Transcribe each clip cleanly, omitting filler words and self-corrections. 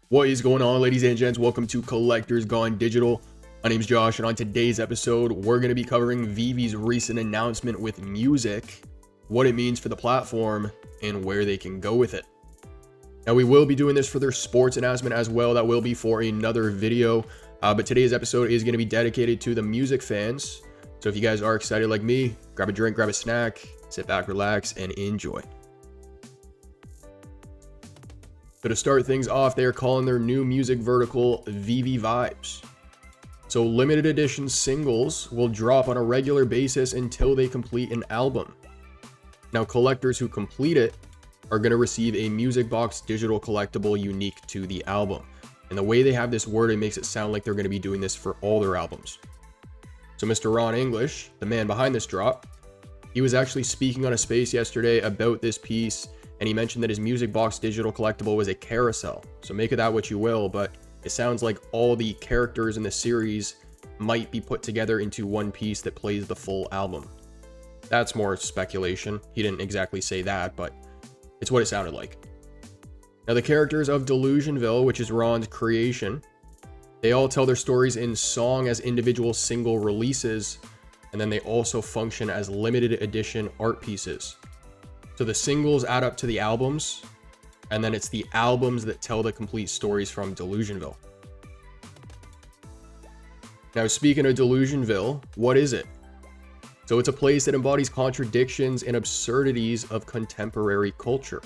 What is going on, ladies and gents? Welcome to Collectors Gone Digital. My name's Josh, and on today's episode, we're going to be covering VeVe's recent announcement with music, what it means for the platform, and where they can go with it. Now, we will be doing this for their sports announcement as well. That will be for another video, but today's episode is going to be dedicated to the music fans. So if you guys are excited like me, grab a drink, grab a snack, sit back, relax, and enjoy. So to start things off, they are calling their new music vertical VeVe Vibes. So limited edition singles will drop on a regular basis until they complete an album. Now, collectors who complete it are going to receive a music box digital collectible unique to the album. And the way they have this worded makes it sound like they're going to be doing this for all their albums. So Mr. 𝗏𝗏, the man behind this drop, he was actually speaking on a space yesterday about this piece, and he mentioned that his music box digital collectible was a carousel. So make of that what you will, but it sounds like all the characters in the series might be put together into one piece that plays the full album. That's more speculation. He didn't exactly say that, but it's what it sounded like. Now, the characters of Delusionville, which is Ron's creation, they all tell their stories in song as individual single releases, and then they also function as limited edition art pieces. So the singles add up to the albums, and then it's the albums that tell the complete stories from Delusionville. Now, speaking of Delusionville, what is it? So it's a place that embodies contradictions and absurdities of contemporary culture.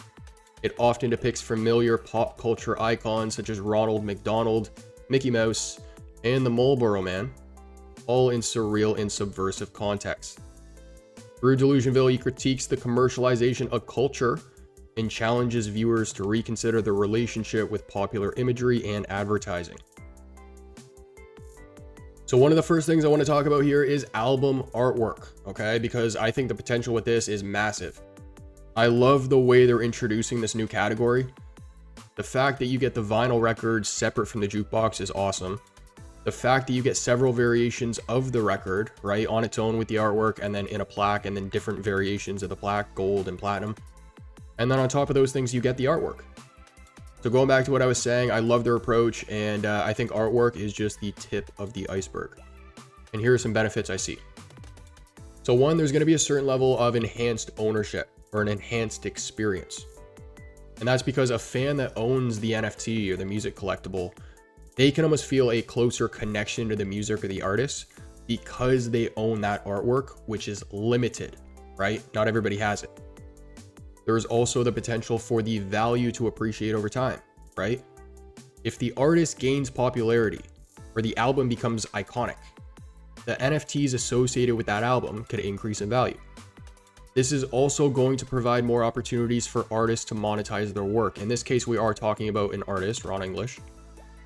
It often depicts familiar pop culture icons such as Ronald McDonald, Mickey Mouse, and the Marlboro Man, all in surreal and subversive contexts. Through Delusionville, he critiques the commercialization of culture and challenges viewers to reconsider their relationship with popular imagery and advertising. So one of the first things I want to talk about here is album artwork, okay? Because I think the potential with this is massive. I love the way they're introducing this new category. The fact that you get the vinyl record separate from the jukebox is awesome. The fact that you get several variations of the record, right, on its own with the artwork, and then in a plaque, and then different variations of the plaque, gold and platinum. And then on top of those things, you get the artwork. So going back to what I was saying, I love their approach, and I think artwork is just the tip of the iceberg. And here are some benefits I see. So one, there's going to be a certain level of enhanced ownership or an enhanced experience. And that's because a fan that owns the NFT or the music collectible, they can almost feel a closer connection to the music or the artist because they own that artwork, which is limited, right? Not everybody has it. There's also the potential for the value to appreciate over time, right? If the artist gains popularity or the album becomes iconic, the NFTs associated with that album could increase in value. This is also going to provide more opportunities for artists to monetize their work. In this case, we are talking about an artist, 𝗏𝗏.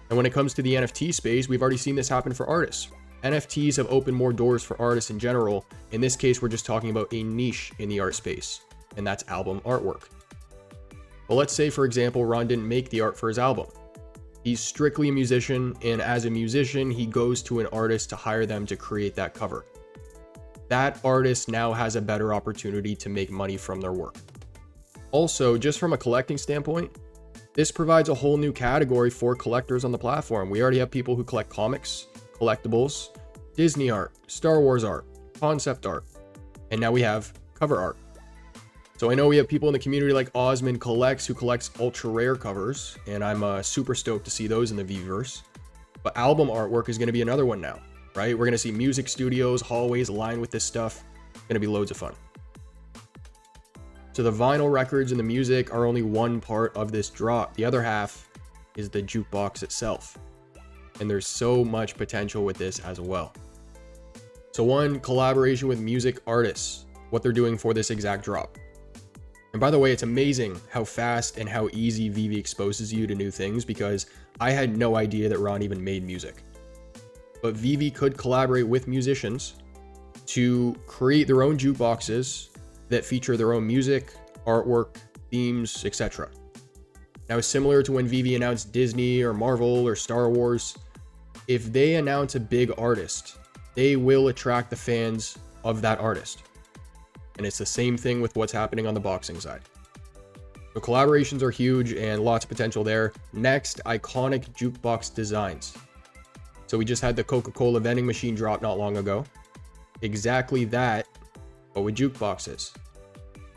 And when it comes to the NFT space, we've already seen this happen for artists. NFTs have opened more doors for artists in general. In this case, we're just talking about a niche in the art space, and that's album artwork. But let's say, for example, Ron didn't make the art for his album. He's strictly a musician, and as a musician, he goes to an artist to hire them to create that cover. That artist now has a better opportunity to make money from their work. Also, just from a collecting standpoint, this provides a whole new category for collectors on the platform. We already have people who collect comics, collectibles, Disney art, Star Wars art, concept art, and now we have cover art. So I know we have people in the community like Osman Collects who collects ultra rare covers, and I'm super stoked to see those in the VeVeverse. But album artwork is going to be another one now, right? We're going to see music studios, hallways lined with this stuff. Going to be loads of fun. So the vinyl records and the music are only one part of this drop. The other half is the jukebox itself. And there's so much potential with this as well. So one, collaboration with music artists, what they're doing for this exact drop. And by the way, it's amazing how fast and how easy VeVe exposes you to new things, because I had no idea that Ron even made music. But VeVe could collaborate with musicians to create their own jukeboxes that feature their own music, artwork, themes, etc. Now, similar to when VeVe announced Disney or Marvel or Star Wars, if they announce a big artist, they will attract the fans of that artist. And it's the same thing with what's happening on the boxing side. So collaborations are huge and lots of potential there. Next, iconic jukebox designs. So we just had the Coca-Cola vending machine drop not long ago. Exactly that, but with jukeboxes.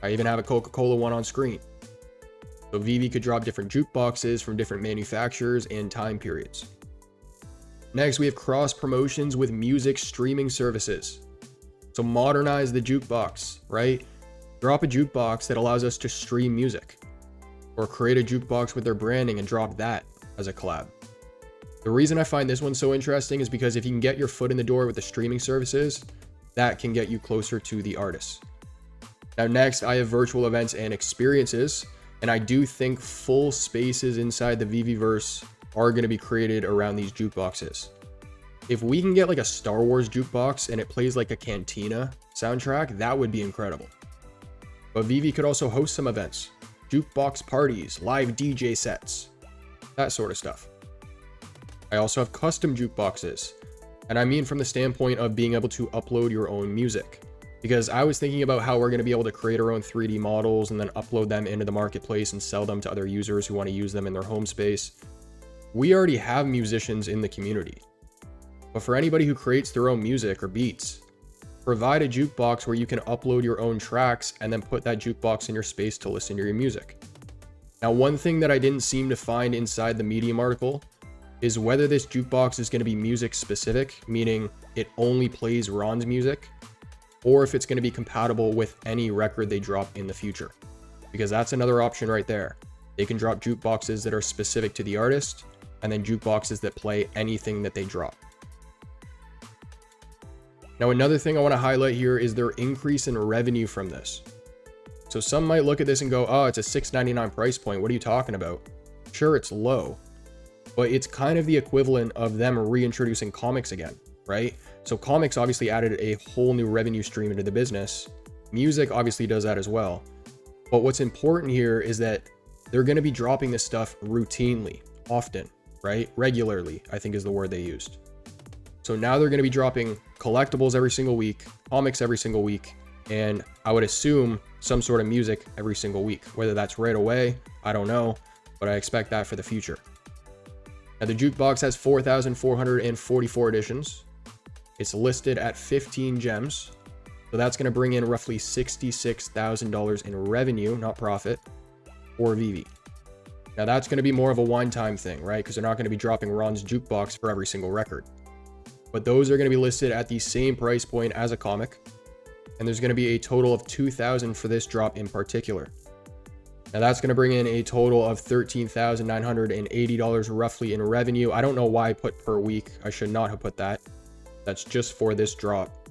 I even have a Coca-Cola one on screen. So VeVe could drop different jukeboxes from different manufacturers and time periods. Next, we have cross promotions with music streaming services. So modernize the jukebox, right? Drop a jukebox that allows us to stream music. Or create a jukebox with their branding and drop that as a collab. The reason I find this one so interesting is because if you can get your foot in the door with the streaming services, that can get you closer to the artists. Now next, I have virtual events and experiences, and I do think full spaces inside the VeVeverse are going to be created around these jukeboxes. If we can get like a Star Wars jukebox and it plays like a Cantina soundtrack, that would be incredible. But VeVe could also host some events, jukebox parties, live DJ sets, that sort of stuff. I also have custom jukeboxes, and I mean from the standpoint of being able to upload your own music. Because I was thinking about how we're going to be able to create our own 3D models and then upload them into the marketplace and sell them to other users who want to use them in their home space. We already have musicians in the community. But for anybody who creates their own music or beats, provide a jukebox where you can upload your own tracks and then put that jukebox in your space to listen to your music. Now, one thing that I didn't seem to find inside the Medium article is whether this jukebox is going to be music specific, meaning it only plays Ron's music, or if it's going to be compatible with any record they drop in the future. Because that's another option right there. They can drop jukeboxes that are specific to the artist, and then jukeboxes that play anything that they drop. Now, another thing I want to highlight here is their increase in revenue from this. So some might look at this and go, oh, it's a $6.99 price point. What are you talking about? Sure, it's low, but it's kind of the equivalent of them reintroducing comics again, right? So comics obviously added a whole new revenue stream into the business. Music obviously does that as well. But what's important here is that they're going to be dropping this stuff routinely, often, right? Regularly, I think is the word they used. So now they're going to be dropping collectibles every single week, comics every single week, and I would assume some sort of music every single week. Whether that's right away, I don't know, but I expect that for the future. Now the jukebox has 4,444 editions. It's listed at 15 gems. So that's going to bring in roughly $66,000 in revenue, not profit, for VeVe. Now that's going to be more of a one-time thing, right? Because they're not going to be dropping Ron's jukebox for every single record. But those are going to be listed at the same price point as a comic. And there's going to be a total of 2,000 for this drop in particular. Now that's going to bring in a total of $13,980 roughly in revenue. I don't know why I put per week. I should not have put that. That's just for this drop.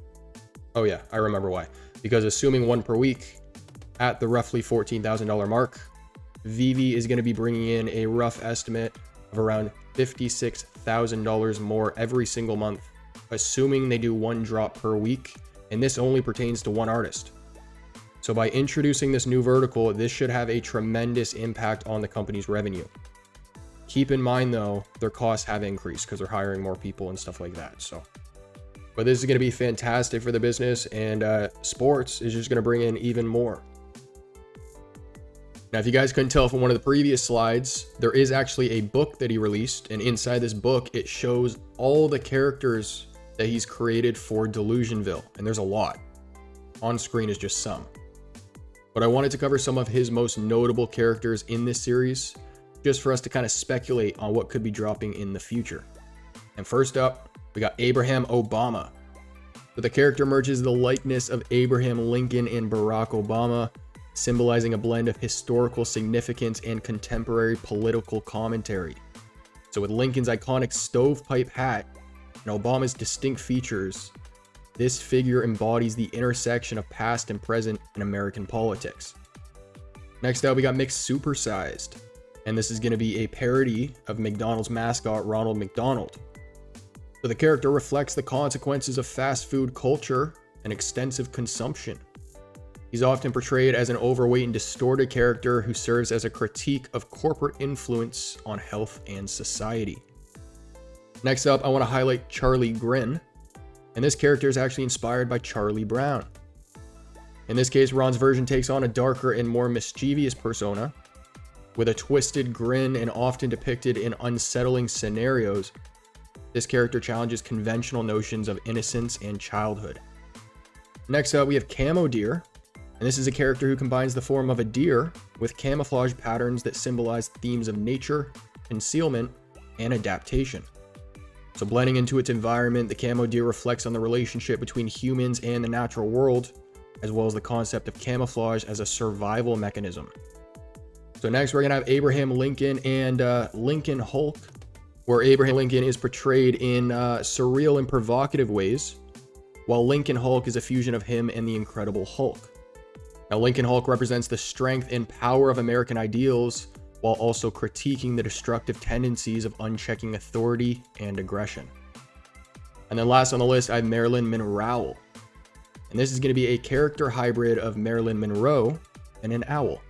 Oh yeah, I remember why. Because assuming one per week at the roughly $14,000 mark, VeVe is going to be bringing in a rough estimate of around $56,000 more every single month, assuming they do one drop per week, and this only pertains to one artist. So by introducing this new vertical, this should have a tremendous impact on the company's revenue. Keep in mind though, their costs have increased because they're hiring more people and stuff like that. But this is going to be fantastic for the business, and sports is just going to bring in even more. Now, if you guys couldn't tell from one of the previous slides, there is actually a book that he released, and inside this book, it shows all the characters that he's created for Delusionville, and there's a lot. On screen is just some. But I wanted to cover some of his most notable characters in this series, just for us to kind of speculate on what could be dropping in the future. And first up, we got Abraham Obama. So the character merges the likeness of Abraham Lincoln and Barack Obama, symbolizing a blend of historical significance and contemporary political commentary. So with Lincoln's iconic stovepipe hat and Obama's distinct features, this figure embodies the intersection of past and present in American politics. Next up, we got McSupersized, and this is going to be a parody of McDonald's mascot Ronald McDonald. So the character reflects the consequences of fast food culture and extensive consumption. He's often portrayed as an overweight and distorted character who serves as a critique of corporate influence on health and society. Next up, I want to highlight Charlie Grin, and this character is actually inspired by Charlie Brown. In this case, Ron's version takes on a darker and more mischievous persona, With a twisted grin and often depicted in unsettling scenarios, this character challenges conventional notions of innocence and childhood. Next up, we have 𝗕𝗿𝗿𝗀, and this is a character who combines the form of a deer with camouflage patterns that symbolize themes of nature, concealment, and adaptation. So blending into its environment, the 𝗕𝗿𝗿𝗀 reflects on the relationship between humans and the natural world, as well as the concept of camouflage as a survival mechanism. So next, we're going to have Abraham Lincoln and Lincoln Hulk, where Abraham Lincoln is portrayed in surreal and provocative ways, while Lincoln Hulk is a fusion of him and the Incredible Hulk. Now, Lincoln Hulk represents the strength and power of American ideals, while also critiquing the destructive tendencies of unchecking authority and aggression. And then last on the list, I have Marilyn Monroe. And this is going to be a character hybrid of Marilyn Monroe and an owl.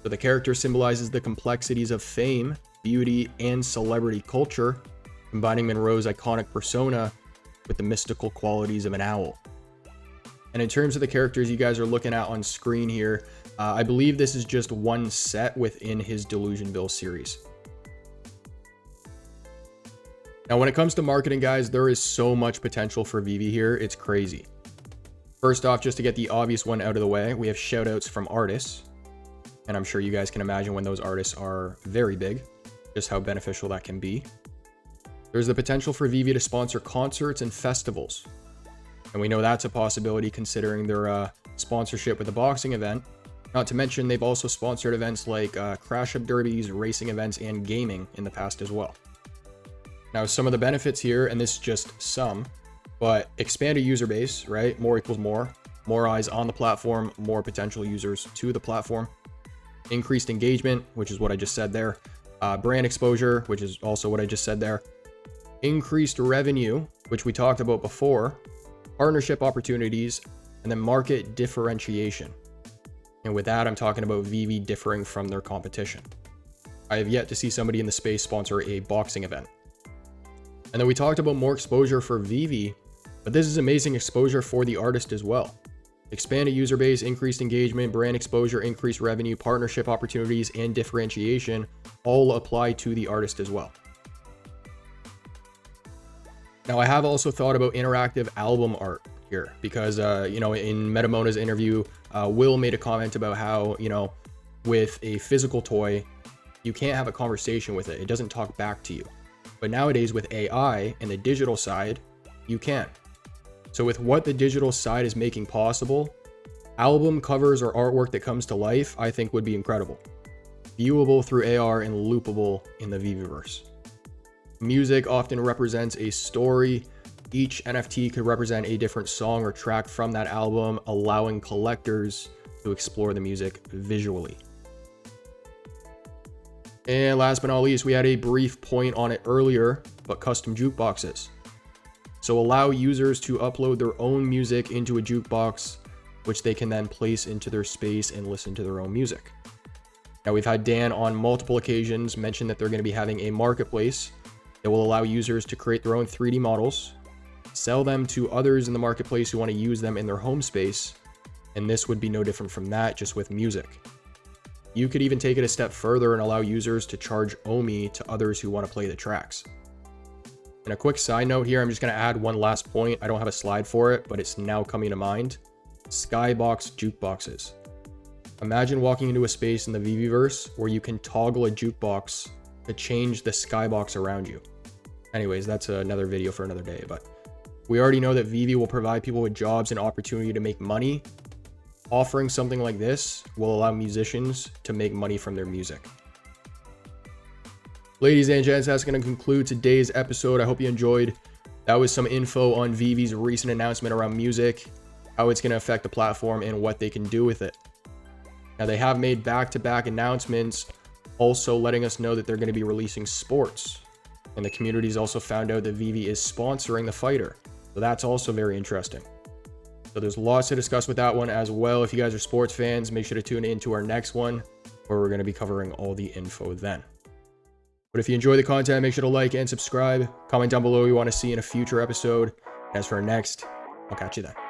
So the character symbolizes the complexities of fame, beauty, and celebrity culture, combining Monroe's iconic persona with the mystical qualities of an owl. And in terms of the characters you guys are looking at on screen here, I believe this is just one set within his Delusionville series. Now, when it comes to marketing, guys, there is so much potential for VeVe here. It's crazy. First off, just to get the obvious one out of the way, we have shoutouts from artists. And I'm sure you guys can imagine when those artists are very big, just how beneficial that can be. There's the potential for VeVe to sponsor concerts and festivals. And we know that's a possibility considering their sponsorship with a boxing event. Not to mention, they've also sponsored events like crash up derbies, racing events, and gaming in the past as well. Now, some of the benefits here, and this is just some, but expanded user base, right? More equals more. More eyes on the platform, more potential users to the platform. Increased engagement, which is what I just said there. Brand exposure, which is also what I just said there. Increased revenue, which we talked about before. Partnership opportunities, and then market differentiation. And with that, I'm talking about VeVe differing from their competition. I have yet to see somebody in the space sponsor a boxing event. And then we talked about more exposure for VeVe, but this is amazing exposure for the artist as well. Expanded user base, increased engagement, brand exposure, increased revenue, partnership opportunities, and differentiation all apply to the artist as well. Now, I have also thought about interactive album art here because, in Metamona's interview, Will made a comment about how, with a physical toy, you can't have a conversation with it. It doesn't talk back to you. But nowadays with AI and the digital side, you can. So with what the digital side is making possible, album covers or artwork that comes to life, I think would be incredible. Viewable through AR and loopable in the VeVeverse. Music often represents a story. Each NFT could represent a different song or track from that album, allowing collectors to explore the music visually. And last but not least, we had a brief point on it earlier, but custom jukeboxes. So allow users to upload their own music into a jukebox, which they can then place into their space and listen to their own music. Now, we've had Dan on multiple occasions mention that they're going to be having a marketplace that will allow users to create their own 3D models, sell them to others in the marketplace who want to use them in their home space, and this would be no different from that, just with music. You could even take it a step further and allow users to charge 𝗙𝗵𝗍 to others who want to play the tracks. And a quick side note here, I'm just going to add one last point. I don't have a slide for it, but it's now coming to mind. Skybox jukeboxes. Imagine walking into a space in the VeVeverse where you can toggle a jukebox to change the skybox around you. Anyways, that's another video for another day, but we already know that VeVe will provide people with jobs and opportunity to make money. Offering something like this will allow musicians to make money from their music. Ladies and gents, that's going to conclude today's episode. I hope you enjoyed. That was some info on VeVe's recent announcement around music, how it's going to affect the platform, and what they can do with it. Now, they have made back-to-back announcements, also letting us know that they're going to be releasing sports. And the community's also found out that VeVe is sponsoring the fighter. So that's also very interesting. So there's lots to discuss with that one as well. If you guys are sports fans, make sure to tune in to our next one, where we're going to be covering all the info then. But if you enjoy the content, make sure to like and subscribe. Comment down below what you want to see in a future episode. As for our next, I'll catch you then.